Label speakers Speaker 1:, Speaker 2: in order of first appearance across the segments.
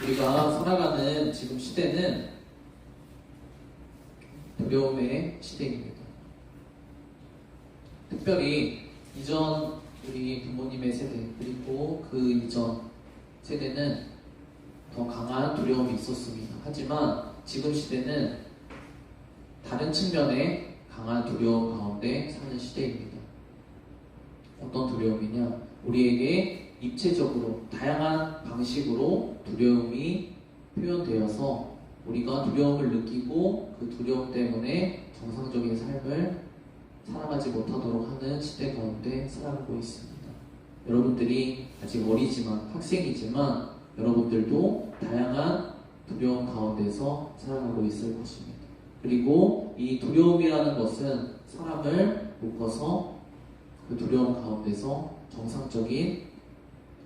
Speaker 1: 우리가 살아가는 지금 시대는 두려움의 시대입니다. 특별히 이전 우리 부모님의 세대 그리고 그 이전 세대는 더 강한 두려움이 있었습니다. 하지만 지금 시대는 다른 측면의 강한 두려움 가운데 사는 시대입니다. 어떤 두려움이냐? 우리에게 입체적으로 다양한 방식으로 두려움이 표현되어서 우리가 두려움을 느끼고 그 두려움 때문에 정상적인 삶을 살아가지 못하도록 하는 시대 가운데 살아가고 있습니다. 여러분들이 아직 어리지만 학생이지만 여러분들도 다양한 두려움 가운데서 살아가고 있을 것입니다. 그리고 이 두려움이라는 것은 사람을 묶어서 그 두려움 가운데서 정상적인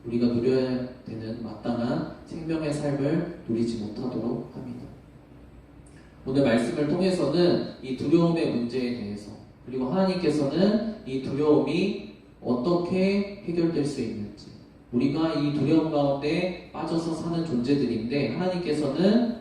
Speaker 1: 우리가 누려야 되는 마땅한 생명의 삶을 누리지 못하도록 합니다. 오늘 말씀을 통해서는 이 두려움의 문제에 대해서 그리고 하나님께서는 이 두려움이 어떻게 해결될 수 있는지 우리가 이 두려움 가운데 빠져서 사는 존재들인데 하나님께서는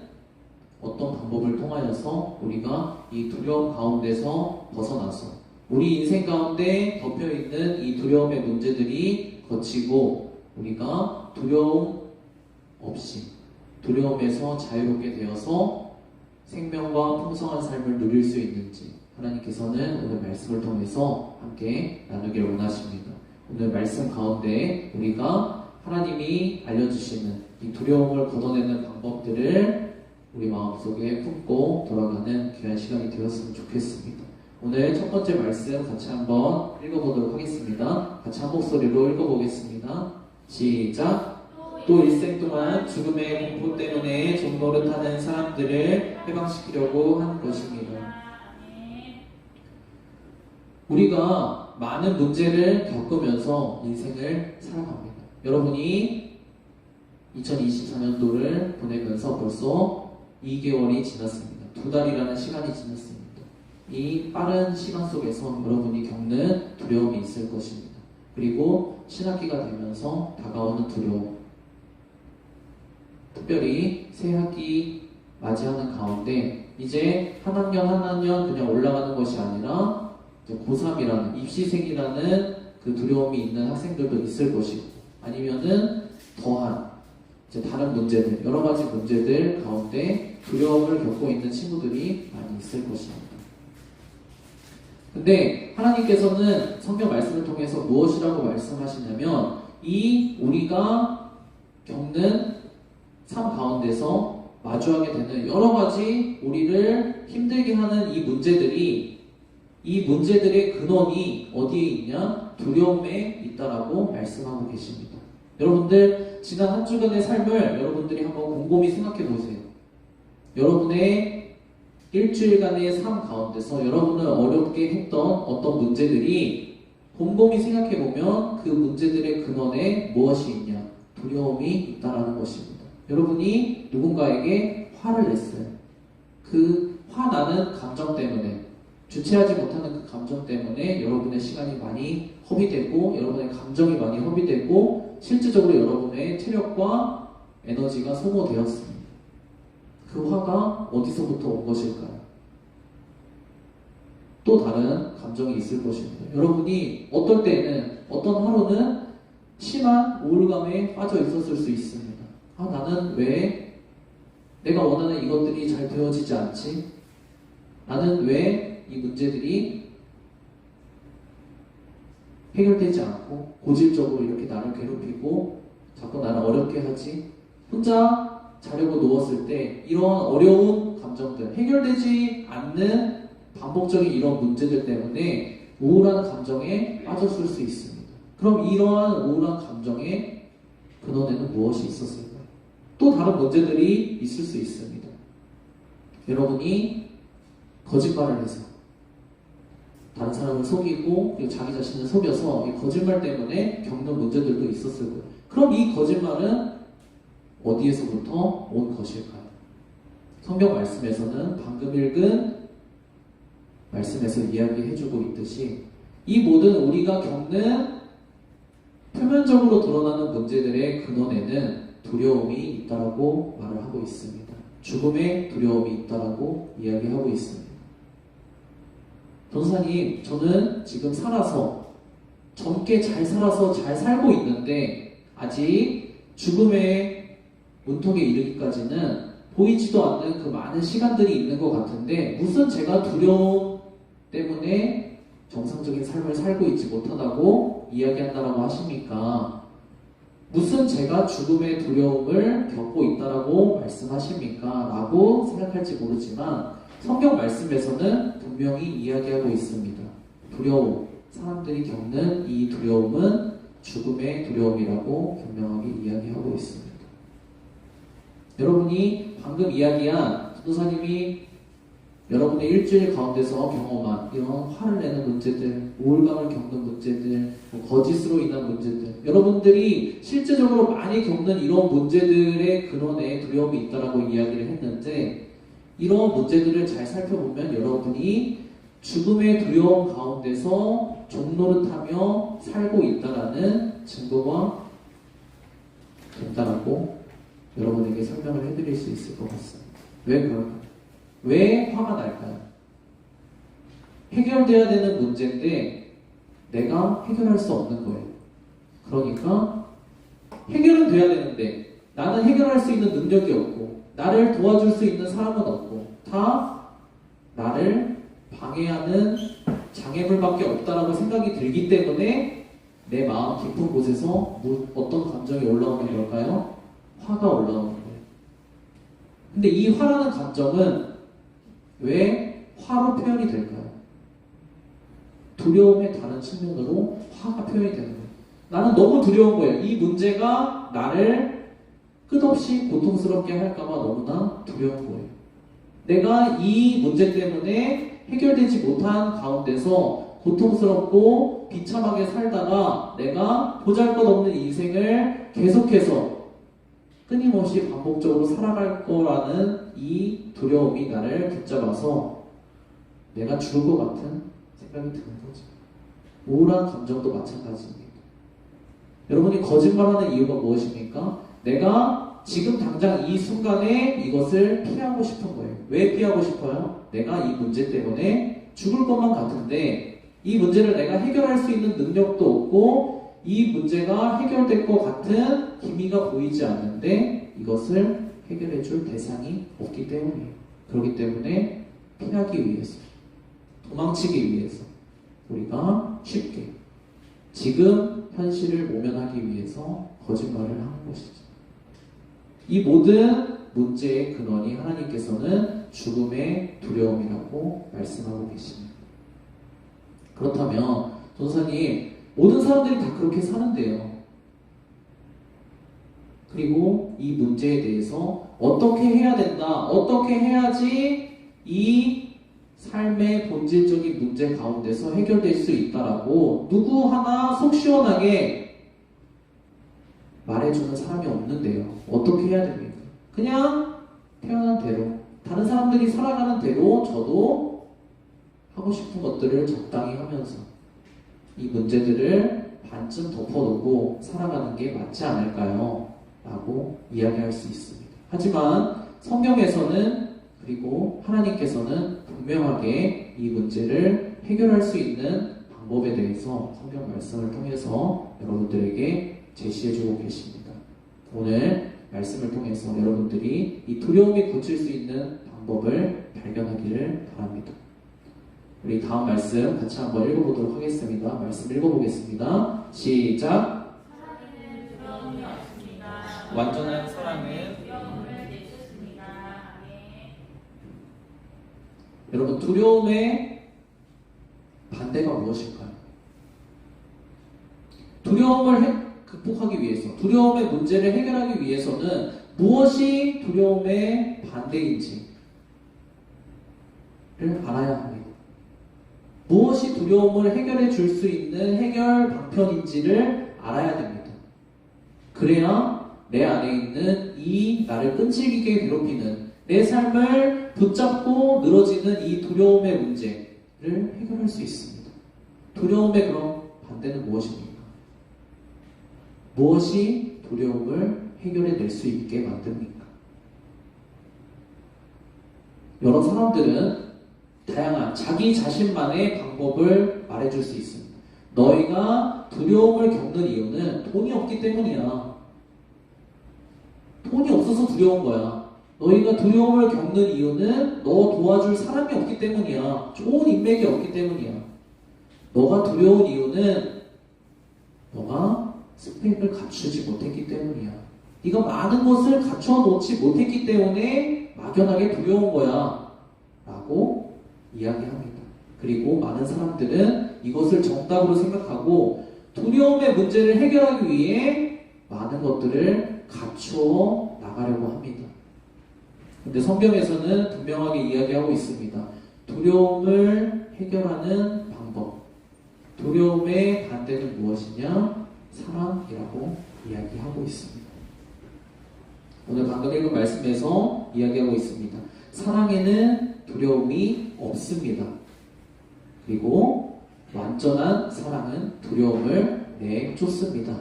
Speaker 1: 어떤 방법을 통하여서 우리가 이 두려움 가운데서 벗어나서 우리 인생 가운데 덮여있는 이 두려움의 문제들이 거치고 우리가 두려움 없이 두려움에서 자유롭게 되어서 생명과 풍성한 삶을 누릴 수 있는지 하나님께서는 오늘 말씀을 통해서 함께 나누길 원하십니다. 오늘 말씀 가운데 우리가 하나님이 알려주시는 이 두려움을 걷어내는 방법들을 우리 마음속에 품고 돌아가는 귀한 시간이 되었으면 좋겠습니다. 오늘 첫 번째 말씀 같이 한번 읽어보도록 하겠습니다. 같이 한 목소리로 읽어보겠습니다. 시작! 또 일생 동안 죽음의 공포 때문에 종노릇하는 사람들을 해방시키려고 한 것입니다. 우리가 많은 문제를 겪으면서 인생을 살아갑니다. 여러분이 2024년도를 보내면서 벌써 2개월이 지났습니다. 2달이라는 시간이 지났습니다. 이 빠른 시간 속에서 여러분이 겪는 두려움이 있을 것입니다. 그리고 신학기가 되면서 다가오는 두려움, 특별히 새학기 맞이하는 가운데 이제 한 학년 한 학년 그냥 올라가는 것이 아니라 고3이라는 입시생이라는 그 두려움이 있는 학생들도 있을 것이고 아니면은 더한 이제 다른 문제들, 여러 가지 문제들 가운데 두려움을 겪고 있는 친구들이 많이 있을 것입니다. 근데 하나님께서는 성경 말씀을 통해서 무엇이라고 말씀하시냐면 이 우리가 겪는 삶 가운데서 마주하게 되는 여러 가지 우리를 힘들게 하는 이 문제들의 근원이 어디에 있냐? 두려움에 있다라고 말씀하고 계십니다. 여러분들 지난 한 주간의 삶을 여러분들이 한번 곰곰이 생각해 보세요. 여러분의 일주일간의 삶 가운데서 여러분을 어렵게 했던 어떤 문제들이 곰곰이 생각해 보면 그 문제들의 근원에 무엇이 있냐? 두려움이 있다라는 것입니다. 여러분이 누군가에게 화를 냈어요. 그 화나는 감정 때문에 주체하지 못하는 그 감정 때문에 여러분의 시간이 많이 허비되고 여러분의 감정이 많이 허비되고 실질적으로 여러분의 체력과 에너지가 소모되었습니다. 그 화가 어디서부터 온 것일까요? 또 다른 감정이 있을 것입니다. 여러분이 어떨 때는 어떤 하루는 심한 우울감에 빠져 있었을 수 있습니다. 나는 왜 내가 원하는 이것들이 잘 되어지지 않지? 나는 왜 이 문제들이 해결되지 않고 고질적으로 이렇게 나를 괴롭히고 자꾸 나를 어렵게 하지? 혼자 자려고 누웠을 때 이런 어려운 감정들, 해결되지 않는 반복적인 이런 문제들 때문에 우울한 감정에 빠졌을 수 있습니다. 그럼 이러한 우울한 감정의 근원에는 무엇이 있었을까요? 또 다른 문제들이 있을 수 있습니다. 여러분이 거짓말을 해서 다른 사람을 속이고 그리고 자기 자신을 속여서 이 거짓말 때문에 겪는 문제들도 있었을 거예요. 그럼 이 거짓말은 어디에서부터 온 것일까요? 성경 말씀에서는 방금 읽은 말씀에서 이야기해주고 있듯이 이 모든 우리가 겪는 표면적으로 드러나는 문제들의 근원에는 두려움이 있다라고 말을 하고 있습니다. 죽음의 두려움이 있다라고 이야기하고 있습니다. 전도사님, 저는 지금 젊게 잘 살아서 잘 살고 있는데 아직 죽음의 문턱에 이르기까지는 보이지도 않는 그 많은 시간들이 있는 것 같은데 무슨 제가 두려움 때문에 정상적인 삶을 살고 있지 못하다고 이야기한다라고 하십니까? 무슨 제가 죽음의 두려움을 겪고 있다라고 말씀하십니까? 라고 생각할지 모르지만 성경 말씀에서는 분명히 이야기하고 있습니다. 두려움, 사람들이 겪는 이 두려움은 죽음의 두려움이라고 분명하게 이야기하고 있습니다. 여러분이 방금 이야기한 전도사님이 여러분의 일주일 가운데서 경험한 이런 화를 내는 문제들, 우울감을 겪는 문제들, 거짓으로 인한 문제들, 여러분들이 실제적으로 많이 겪는 이런 문제들의 근원에 두려움이 있다라고 이야기를 했는데 이런 문제들을 잘 살펴보면 여러분이 죽음의 두려움 가운데서 종노릇하며 살고 있다라는 증거가 된다라고 여러분에게 설명을 해드릴 수 있을 것 같습니다. 왜 그럴까요? 왜 화가 날까요? 해결돼야 되는 문제인데 내가 해결할 수 없는 거예요. 그러니까 해결은 돼야 되는데 나는 해결할 수 있는 능력이 없고 나를 도와줄 수 있는 사람은 없고 다 나를 방해하는 장애물밖에 없다라고 생각이 들기 때문에 내 마음 깊은 곳에서 어떤 감정이 올라오는 걸까요? 화가 올라오는 거예요. 근데 이 화라는 감정은 왜 화로 표현이 될까요? 두려움의 다른 측면으로 화가 표현이 되는 거예요. 나는 너무 두려운 거예요. 이 문제가 나를 끝없이 고통스럽게 할까봐 너무나 두려운 거예요. 내가 이 문제 때문에 해결되지 못한 가운데서 고통스럽고 비참하게 살다가 내가 보잘것없는 인생을 계속해서 끊임없이 반복적으로 살아갈 거라는 이 두려움이 나를 붙잡아서 내가 죽을 것 같은 생각이 드는 거죠. 우울한 감정도 마찬가지입니다. 여러분이 거짓말하는 이유가 무엇입니까? 내가 지금 당장 이 순간에 이것을 피하고 싶은 거예요. 왜 피하고 싶어요? 내가 이 문제 때문에 죽을 것만 같은데 이 문제를 내가 해결할 수 있는 능력도 없고 이 문제가 해결될 것 같은 기미가 보이지 않는데 이것을 해결해 줄 대상이 없기 때문이에요. 그렇기 때문에 피하기 위해서, 도망치기 위해서 우리가 쉽게 지금 현실을 모면하기 위해서 거짓말을 하는 것이죠. 이 모든 문제의 근원이 하나님께서는 죽음의 두려움이라고 말씀하고 계십니다. 그렇다면 전도사님, 모든 사람들이 다 그렇게 사는데요. 그리고 이 문제에 대해서 어떻게 해야 된다, 어떻게 해야지 이 삶의 본질적인 문제 가운데서 해결될 수 있다라고 누구 하나 속 시원하게 말해주는 사람이 없는데요. 어떻게 해야 됩니까? 그냥 태어난 대로, 다른 사람들이 살아가는 대로 저도 하고 싶은 것들을 적당히 하면서 이 문제들을 반쯤 덮어놓고 살아가는 게 맞지 않을까요? 라고 이야기할 수 있습니다. 하지만 성경에서는 그리고 하나님께서는 분명하게 이 문제를 해결할 수 있는 방법에 대해서 성경 말씀을 통해서 여러분들에게 제시해주고 계십니다. 오늘 말씀을 통해서 여러분들이 이 두려움이 고칠 수 있는 방법을 발견하기를 바랍니다. 우리 다음 말씀 같이 한번 읽어보도록 하겠습니다. 말씀 읽어보겠습니다. 시작.
Speaker 2: 사랑에는 두려움이 없습니다.
Speaker 1: 완전한 사랑은
Speaker 2: 두려움을 내쫓습니다.
Speaker 1: 여러분, 두려움의 반대가 무엇일까요? 두려움을 극복하기 위해서, 두려움의 문제를 해결하기 위해서는 무엇이 두려움의 반대인지를 알아야 합니다. 무엇이 두려움을 해결해 줄 수 있는 해결 방편인지를 알아야 됩니다. 그래야 내 안에 있는 이 나를 끈질기게 괴롭히는 내 삶을 붙잡고 늘어지는 이 두려움의 문제를 해결할 수 있습니다. 두려움의 그럼 반대는 무엇입니까? 무엇이 두려움을 해결해낼 수 있게 만듭니까? 여러 사람들은 다양한 자기 자신만의 방법을 말해줄 수 있습니다. 너희가 두려움을 겪는 이유는 돈이 없기 때문이야. 돈이 없어서 두려운 거야. 너희가 두려움을 겪는 이유는 너 도와줄 사람이 없기 때문이야. 좋은 인맥이 없기 때문이야. 너가 두려운 이유는 너가 스펙을 갖추지 못했기 때문이야. 네가 많은 것을 갖춰놓지 못했기 때문에 막연하게 두려운 거야 라고 이야기합니다. 그리고 많은 사람들은 이것을 정답으로 생각하고 두려움의 문제를 해결하기 위해 많은 것들을 갖추어 나가려고 합니다. 근데 성경에서는 분명하게 이야기하고 있습니다. 두려움을 해결하는 방법. 두려움의 반대는 무엇이냐? 사랑이라고 이야기하고 있습니다. 오늘 방금 읽은 말씀에서 이야기하고 있습니다. 사랑에는 두려움이 없습니다. 그리고 완전한 사랑은 두려움을 내쫓습니다.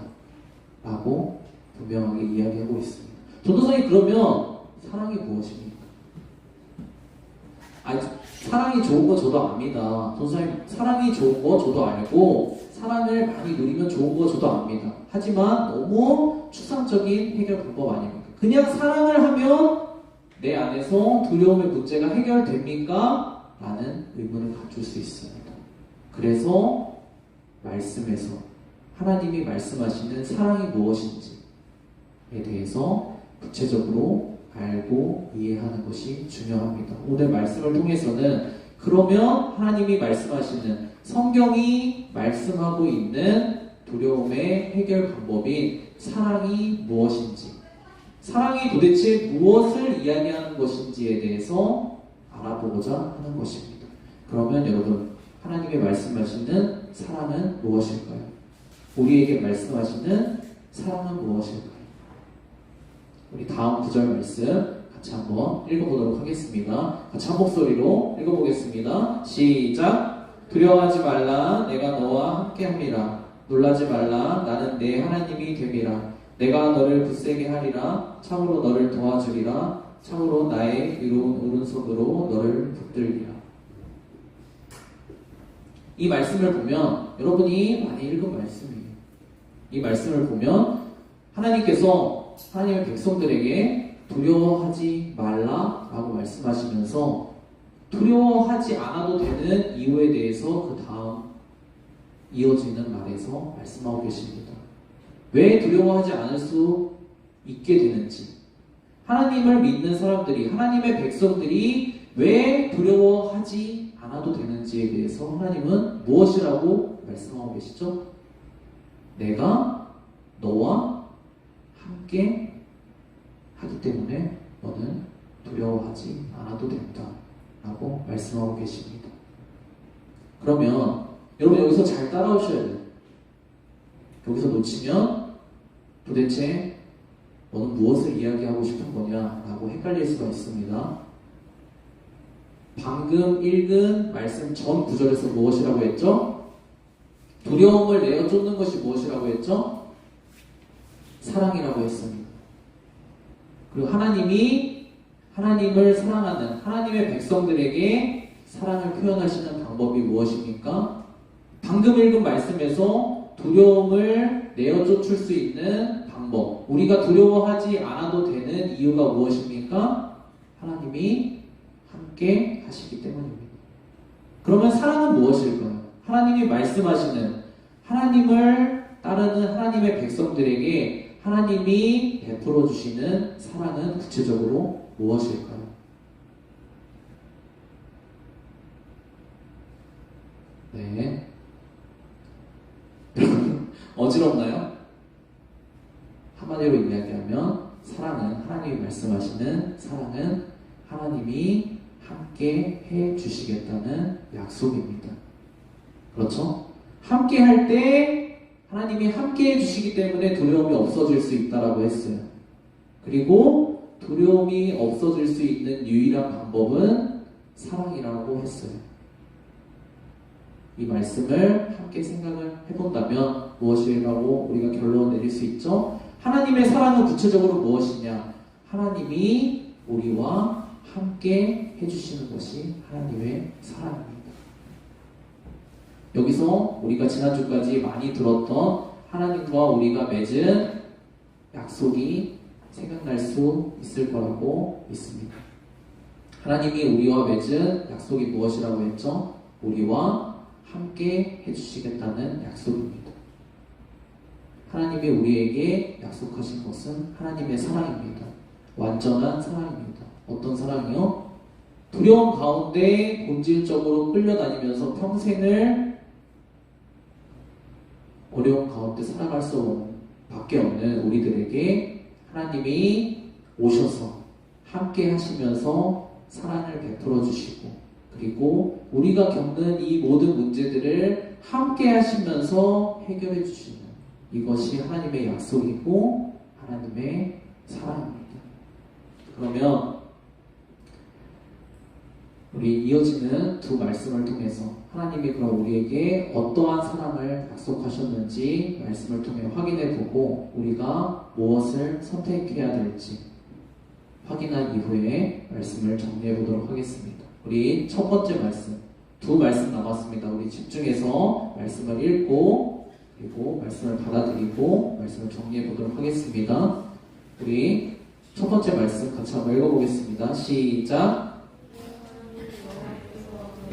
Speaker 1: 라고 분명하게 이야기하고 있습니다. 전도사님, 그러면 사랑이 무엇입니까? 사랑이 좋은 거 저도 압니다. 전도사님, 사랑이 좋은 거 저도 알고 사랑을 많이 누리면 좋은 거 저도 압니다. 하지만 너무 추상적인 해결 방법 아닙니까? 그냥 사랑을 하면 내 안에서 두려움의 문제가 해결됩니까? 라는 의문을 가질 수 있습니다. 그래서 말씀에서 하나님이 말씀하시는 사랑이 무엇인지에 대해서 구체적으로 알고 이해하는 것이 중요합니다. 오늘 말씀을 통해서는 그러면 하나님이 말씀하시는, 성경이 말씀하고 있는 두려움의 해결 방법인 사랑이 무엇인지, 사랑이 도대체 무엇을 이야기하는 것인지에 대해서 알아보고자 하는 것입니다. 그러면 여러분, 하나님의 말씀하시는 사랑은 무엇일까요? 우리에게 말씀하시는 사랑은 무엇일까요? 우리 다음 구절 말씀 같이 한번 읽어보도록 하겠습니다. 같이 한 목소리로 읽어보겠습니다. 시작! 두려워하지 말라, 내가 너와 함께함이라. 놀라지 말라, 나는 내 하나님이 됨이라. 내가 너를 굳세게 하리라. 참으로 너를 도와주리라. 참으로 나의 의로운 오른손으로 너를 붙들리라. 이 말씀을 보면, 여러분이 많이 읽은 말씀이에요. 이 말씀을 보면 하나님께서 하나님의 백성들에게 두려워하지 말라라고 말씀하시면서 두려워하지 않아도 되는 이유에 대해서 그 다음 이어지는 말에서 말씀하고 계십니다. 왜 두려워하지 않을 수 있게 되는지, 하나님을 믿는 사람들이, 하나님의 백성들이 왜 두려워하지 않아도 되는지에 대해서 하나님은 무엇이라고 말씀하고 계시죠? 내가 너와 함께 하기 때문에 너는 두려워하지 않아도 된다 라고 말씀하고 계십니다. 그러면 여러분 여기서 잘 따라오셔야 돼요. 여기서 놓치면 도대체 너는 무엇을 이야기하고 싶은 거냐 라고 헷갈릴 수가 있습니다. 방금 읽은 말씀 전 구절에서 무엇이라고 했죠? 두려움을 내어 쫓는 것이 무엇이라고 했죠? 사랑이라고 했습니다. 그리고 하나님을 사랑하는 하나님의 백성들에게 사랑을 표현하시는 방법이 무엇입니까? 방금 읽은 말씀에서 두려움을 내어 쫓을 수 있는 방법, 우리가 두려워하지 않아도 되는 이유가 무엇입니까? 하나님이 함께 하시기 때문입니다. 그러면 사랑은 무엇일까요? 하나님이 말씀하시는, 하나님을 따르는 하나님의 백성들에게 하나님이 베풀어 주시는 사랑은 구체적으로 무엇일까요? 네. 어지럽나요? 한마디로 이야기하면 사랑은, 하나님이 말씀하시는 사랑은 하나님이 함께 해 주시겠다는 약속입니다. 그렇죠? 함께 할 때 하나님이 함께 해주시기 때문에 두려움이 없어질 수 있다라고 했어요. 그리고 두려움이 없어질 수 있는 유일한 방법은 사랑이라고 했어요. 이 말씀을 함께 생각을 해본다면 무엇이라고 우리가 결론 내릴 수 있죠? 하나님의 사랑은 구체적으로 무엇이냐? 하나님이 우리와 함께 해주시는 것이 하나님의 사랑입니다. 여기서 우리가 지난주까지 많이 들었던 하나님과 우리가 맺은 약속이 생각날 수 있을 거라고 믿습니다. 하나님이 우리와 맺은 약속이 무엇이라고 했죠? 우리와 함께 해주시겠다는 약속입니다. 하나님이 우리에게 약속하신 것은 하나님의 사랑입니다. 완전한 사랑입니다. 어떤 사랑이요? 두려움 가운데 본질적으로 끌려다니면서 평생을 어려움 가운데 살아갈 수밖에 없는 우리들에게 하나님이 오셔서 함께 하시면서 사랑을 베풀어 주시고, 그리고 우리가 겪는 이 모든 문제들을 함께 하시면서 해결해 주시는 이것이 하나님의 약속이고 하나님의 사랑입니다. 그러면 우리 이어지는 두 말씀을 통해서 하나님이 그럼 우리에게 어떠한 사랑을 약속하셨는지 말씀을 통해 확인해 보고 우리가 무엇을 선택해야 될지 확인한 이후에 말씀을 정리해 보도록 하겠습니다. 우리 첫 번째 말씀, 두 말씀 남았습니다. 우리 집중해서 말씀을 읽고 그리고 말씀을 받아들이고 말씀을 정리해 보도록 하겠습니다. 우리 첫 번째 말씀 같이 한번 읽어보겠습니다. 시작.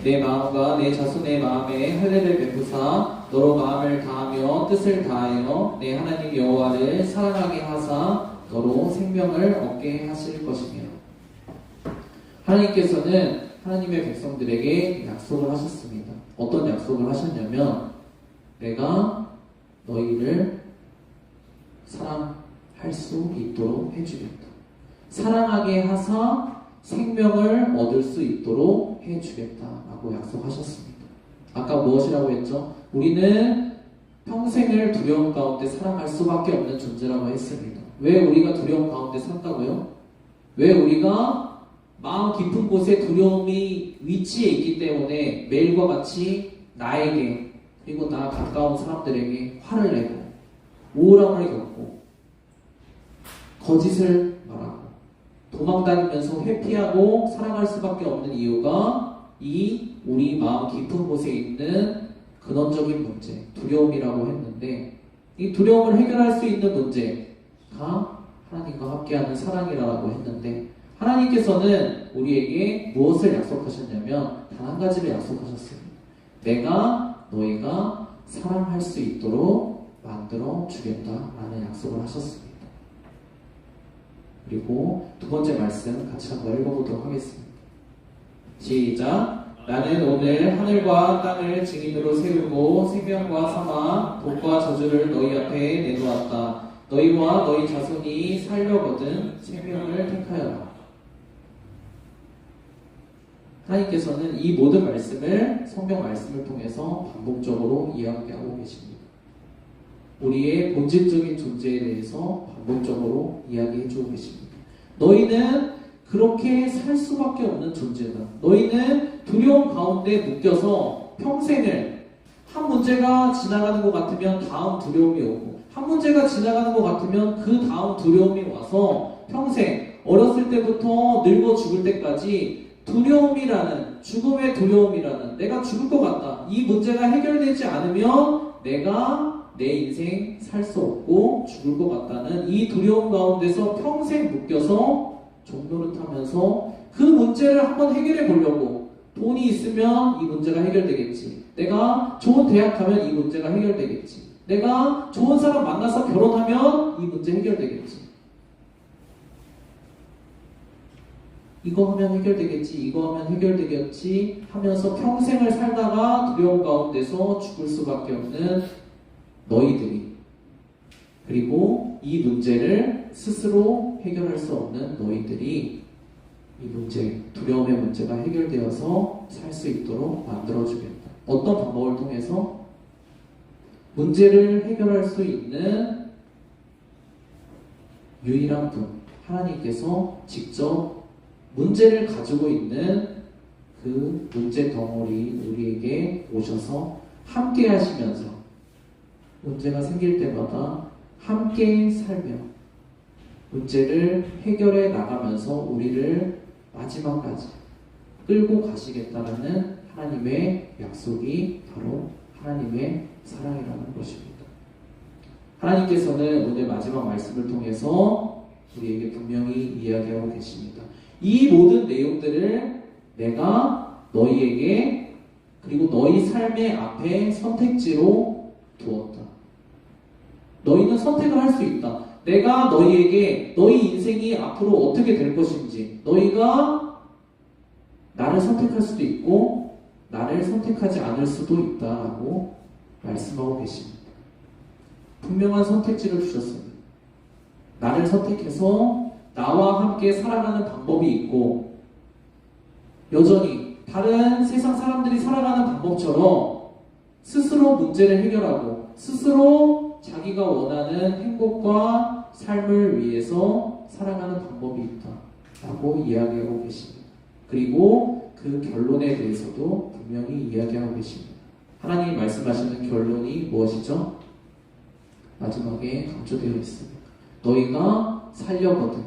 Speaker 1: 내 마음과 내 자손의 마음에 할례를 베푸사 너로 마음을 다하며 뜻을 다하여 내 하나님 여호와를 사랑하게 하사 너로 생명을 얻게 하실 것이며. 하나님께서는 하나님의 백성들에게 약속을 하셨습니다. 어떤 약속을 하셨냐면 내가 너희를 사랑할 수 있도록 해주겠다. 사랑하게 하사 생명을 얻을 수 있도록 해주겠다라고 약속하셨습니다. 아까 무엇이라고 했죠? 우리는 평생을 두려움 가운데 살아갈 수밖에 없는 존재라고 했습니다. 왜 우리가 두려움 가운데 산다고요? 왜 우리가 마음 깊은 곳에 두려움이 위치해 있기 때문에 매일과 같이 나에게 그리고 나 가까운 사람들에게 화를 내고 우울함을 겪고 거짓을 말하고 도망다니면서 회피하고 살아갈 수밖에 없는 이유가 이 우리 마음 깊은 곳에 있는 근원적인 문제, 두려움이라고 했는데 이 두려움을 해결할 수 있는 문제가 하나님과 함께하는 사랑이라고 했는데 하나님께서는 우리에게 무엇을 약속하셨냐면 단 한 가지를 약속하셨습니다. 내가 너희가 사랑할 수 있도록 만들어 주겠다라는 약속을 하셨습니다. 그리고 두 번째 말씀 같이 한번 읽어보도록 하겠습니다. 시작. 나는 오늘 하늘과 땅을 증인으로 세우고 생명과 사망, 복과 저주를 너희 앞에 내놓았다. 너희와 너희 자손이 살려거든 생명을 택하여라. 하나님께서는 이 모든 말씀을 성경 말씀을 통해서 반복적으로 이야기하고 계십니다. 우리의 본질적인 존재에 대해서 반복적으로 이야기해주고 계십니다. 너희는 그렇게 살 수밖에 없는 존재다. 너희는 두려움 가운데 묶여서 평생을 한 문제가 지나가는 것 같으면 다음 두려움이 오고 한 문제가 지나가는 것 같으면 그 다음 두려움이 와서 평생 어렸을 때부터 늙어 죽을 때까지 두려움이라는 죽음의 두려움이라는 내가 죽을 것 같다. 이 문제가 해결되지 않으면 내가 내 인생 살 수 없고 죽을 것 같다는 이 두려움 가운데서 평생 묶여서 종노릇하면서 그 문제를 한번 해결해 보려고 돈이 있으면 이 문제가 해결되겠지. 내가 좋은 대학 가면 이 문제가 해결되겠지. 내가 좋은 사람 만나서 결혼하면 이 문제 해결되겠지. 이거 하면 해결되겠지, 이거 하면 해결되겠지 하면서 평생을 살다가 두려움 가운데서 죽을 수밖에 없는 너희들이, 그리고 이 문제를 스스로 해결할 수 없는 너희들이 이 문제, 두려움의 문제가 해결되어서 살 수 있도록 만들어주겠다. 어떤 방법을 통해서? 문제를 해결할 수 있는 유일한 분, 하나님께서 직접 문제를 가지고 있는 그 문제 덩어리 우리에게 오셔서 함께 하시면서 문제가 생길 때마다 함께 살며 문제를 해결해 나가면서 우리를 마지막까지 끌고 가시겠다라는 하나님의 약속이 바로 하나님의 사랑이라는 것입니다. 하나님께서는 오늘 마지막 말씀을 통해서 우리에게 분명히 이야기하고 계십니다. 이 모든 내용들을 내가 너희에게 그리고 너희 삶의 앞에 선택지로 두었다. 너희는 선택을 할 수 있다. 내가 너희에게 너희 인생이 앞으로 어떻게 될 것인지 너희가 나를 선택할 수도 있고 나를 선택하지 않을 수도 있다라고 말씀하고 계십니다. 분명한 선택지를 주셨습니다. 나를 선택해서 나와 함께 살아가는 방법이 있고 여전히 다른 세상 사람들이 살아가는 방법처럼 스스로 문제를 해결하고 스스로 자기가 원하는 행복과 삶을 위해서 살아가는 방법이 있다라고 이야기하고 계십니다. 그리고 그 결론에 대해서도 분명히 이야기하고 계십니다. 하나님이 말씀하시는 결론이 무엇이죠? 마지막에 강조되어 있습니다. 너희가 살려거든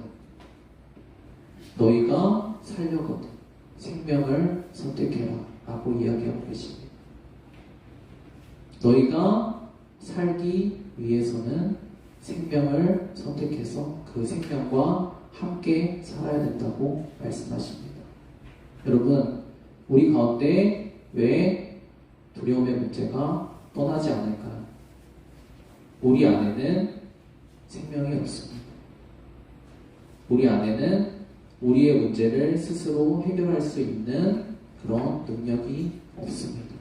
Speaker 1: 생명을 선택해라 라고 이야기하고 계십니다. 너희가 살기 위해서는 생명을 선택해서 그 생명과 함께 살아야 된다고 말씀하십니다. 여러분, 우리 가운데 왜 두려움의 문제가 떠나지 않을까요? 우리 안에는 생명이 없습니다. 우리 안에는 우리의 문제를 스스로 해결할 수 있는 그런 능력이 없습니다.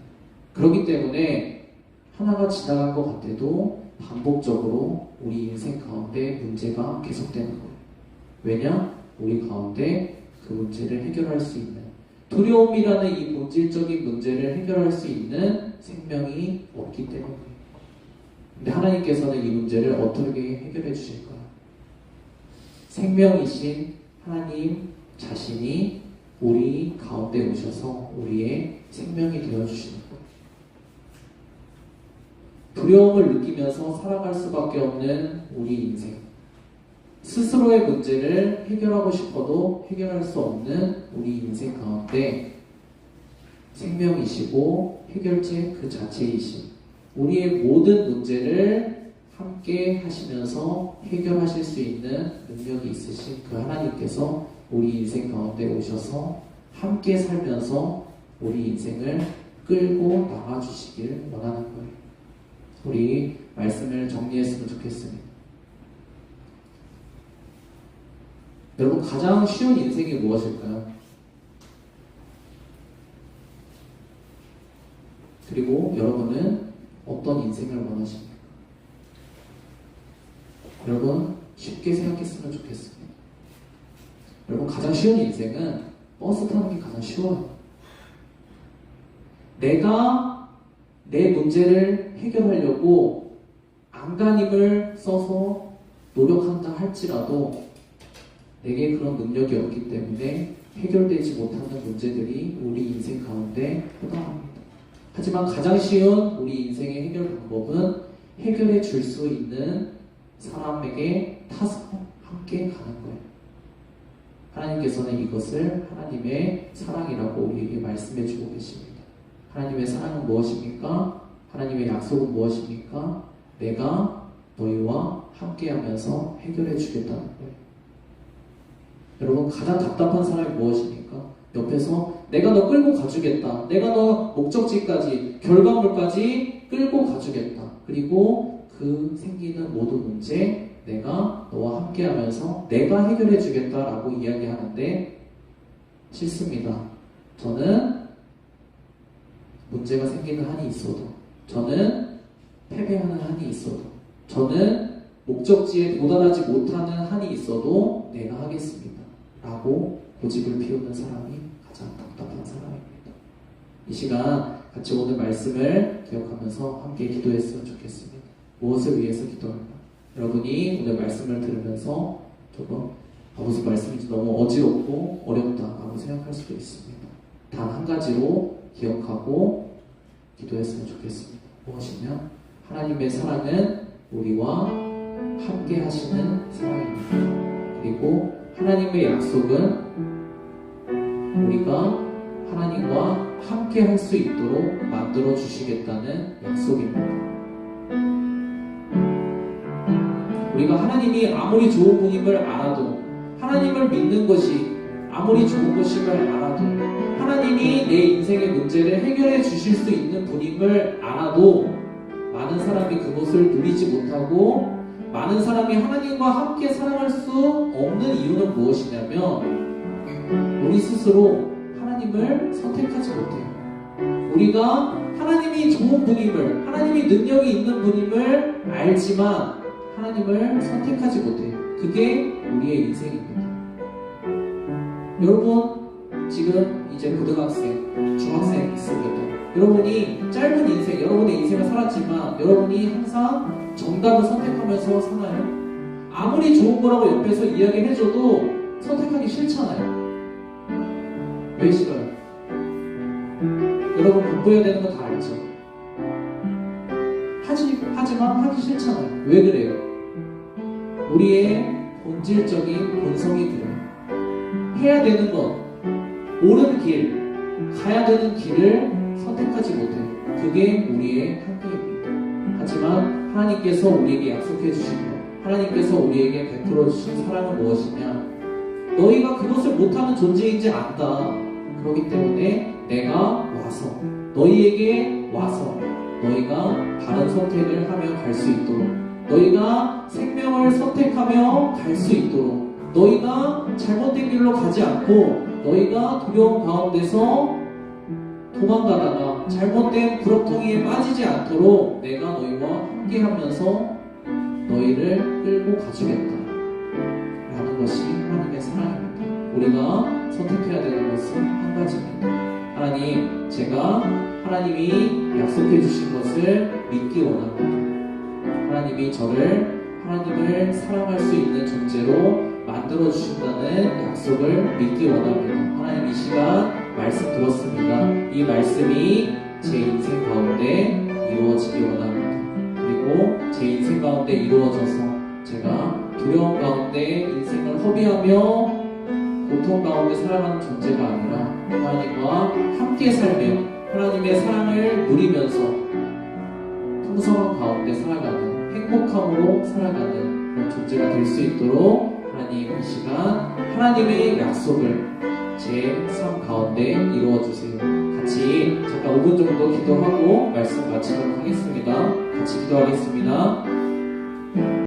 Speaker 1: 그렇기 때문에 하나가 지나간 것 같아도 반복적으로 우리 인생 가운데 문제가 계속되는 거예요. 왜냐? 우리 가운데 그 문제를 해결할 수 있는 두려움이라는 이 본질적인 문제를 해결할 수 있는 생명이 없기 때문이에요. 근데 하나님께서는 이 문제를 어떻게 해결해 주실까요? 생명이신 하나님 자신이 우리 가운데 오셔서 우리의 생명이 되어주시는 거예요. 두려움을 느끼면서 살아갈 수밖에 없는 우리 인생, 스스로의 문제를 해결하고 싶어도 해결할 수 없는 우리 인생 가운데 생명이시고 해결책 그 자체이신 우리의 모든 문제를 함께 하시면서 해결하실 수 있는 능력이 있으신 그 하나님께서 우리 인생 가운데 오셔서 함께 살면서 우리 인생을 끌고 나가주시길 원하는 거예요. 우리 말씀을 정리했으면 좋겠습니다. 여러분, 가장 쉬운 인생이 무엇일까요? 그리고 여러분은 어떤 인생을 원하십니까? 여러분, 쉽게 생각했으면 좋겠습니다. 여러분, 가장 쉬운 인생은 버스 타는 게 가장 쉬워요. 내가 내 문제를 해결하려고 안간힘을 써서 노력한다 할지라도 내게 그런 능력이 없기 때문에 해결되지 못하는 문제들이 우리 인생 가운데 허다합니다. 하지만 가장 쉬운 우리 인생의 해결 방법은 해결해 줄 수 있는 사람에게 타서 함께 가는 거예요. 하나님께서는 이것을 하나님의 사랑이라고 우리에게 말씀해 주고 계십니다. 하나님의 사랑은 무엇입니까? 하나님의 약속은 무엇입니까? 내가 너희와 함께하면서 해결해 주겠다는 거예요. 여러분, 가장 답답한 사람이 무엇입니까? 옆에서 내가 너 끌고 가주겠다. 내가 너 목적지까지, 결과물까지 끌고 가주겠다. 그리고 그 생기는 모든 문제 내가 너와 함께하면서 내가 해결해 주겠다라고 이야기하는데 싫습니다. 저는 문제가 생기는 한이 있어도, 저는 패배하는 한이 있어도, 저는 목적지에 도달하지 못하는 한이 있어도 내가 하겠습니다 라고 고집을 피우는 사람이 가장 답답한 사람입니다. 이 시간 같이 오늘 말씀을 기억하면서 함께 기도했으면 좋겠습니다. 무엇을 위해서 기도할까? 여러분이 오늘 말씀을 들으면서 조금 무슨 말씀인지 너무 어지럽고 어렵다라고 생각할 수도 있습니다. 단 한 가지로 기억하고 기도했으면 좋겠습니다. 무엇이냐? 하나님의 사랑은 우리와 함께 하시는 사랑입니다. 그리고 하나님의 약속은 우리가 하나님과 함께 할 수 있도록 만들어 주시겠다는 약속입니다. 우리가 하나님이 아무리 좋은 분임을 알아도, 하나님을 믿는 것이 아무리 좋은 것임을 알아도, 하나님이 내 인생의 문제를 해결해 주실 수 있는 분임을 알아도 많은 사람이 그것을 누리지 못하고 많은 사람이 하나님과 함께 살아갈 수 없는 이유는 무엇이냐면 우리 스스로 하나님을 선택하지 못해요. 우리가 하나님이 좋은 분임을, 하나님이 능력이 있는 분임을 알지만 하나님을 선택하지 못해요. 그게 우리의 인생입니다. 여러분 지금 이제 고등학생, 중학생 있습니다. 여러분이 짧은 인생, 여러분의 인생을 살았지만 여러분이 항상 정답을 선택하면서 사나요? 아무리 좋은 거라고 옆에서 이야기해줘도 선택하기 싫잖아요. 왜 싫어요? 여러분 공부해야 되는 거 다 알죠? 하지만 하기 싫잖아요. 왜 그래요? 우리의 본질적인 본성이 그래요. 해야 되는 것, 옳은 길, 가야 되는 길을 선택하지 못해요. 그게 우리의 한계입니다. 하지만 하나님께서 우리에게 약속해 주신 것, 하나님께서 우리에게 베풀어 주신 사랑은 무엇이냐? 너희가 그것을 못하는 존재인지 안다. 그렇기 때문에 내가 와서, 너희에게 와서 너희가 바른 선택을 하며 갈 수 있도록, 너희가 생명을 선택하며 갈 수 있도록, 너희가 잘못된 길로 가지 않고 너희가 두려움 가운데서 도망가다가 잘못된 구렁텅이에 빠지지 않도록 내가 너희와 함께 하면서 너희를 끌고 가주겠다 라는 것이 하나님의 사랑입니다. 우리가 선택해야 되는 것은 한 가지입니다. 하나님, 제가 하나님이 약속해 주신 것을 믿기 원합니다. 하나님이 저를 하나님을 사랑할 수 있는 존재로 만들어 주신다는 약속을 믿기 원합니다. 하나님, 이 시간 말씀 들었습니다. 이 말씀이 제 인생 가운데 이루어지기 원합니다. 그리고 제 인생 가운데 이루어져서 제가 두려움 가운데 인생을 허비하며 고통 가운데 살아가는 존재가 아니라 하나님과 함께 살며 하나님의 사랑을 누리면서 풍성한 가운데 살아가는, 행복함으로 살아가는 그런 존재가 될 수 있도록 하나님, 이 시간 하나님의 약속을 제 삶 가운데 이루어주세요. 같이 잠깐 5분 정도 기도하고 말씀 마치도록 하겠습니다. 같이 기도하겠습니다.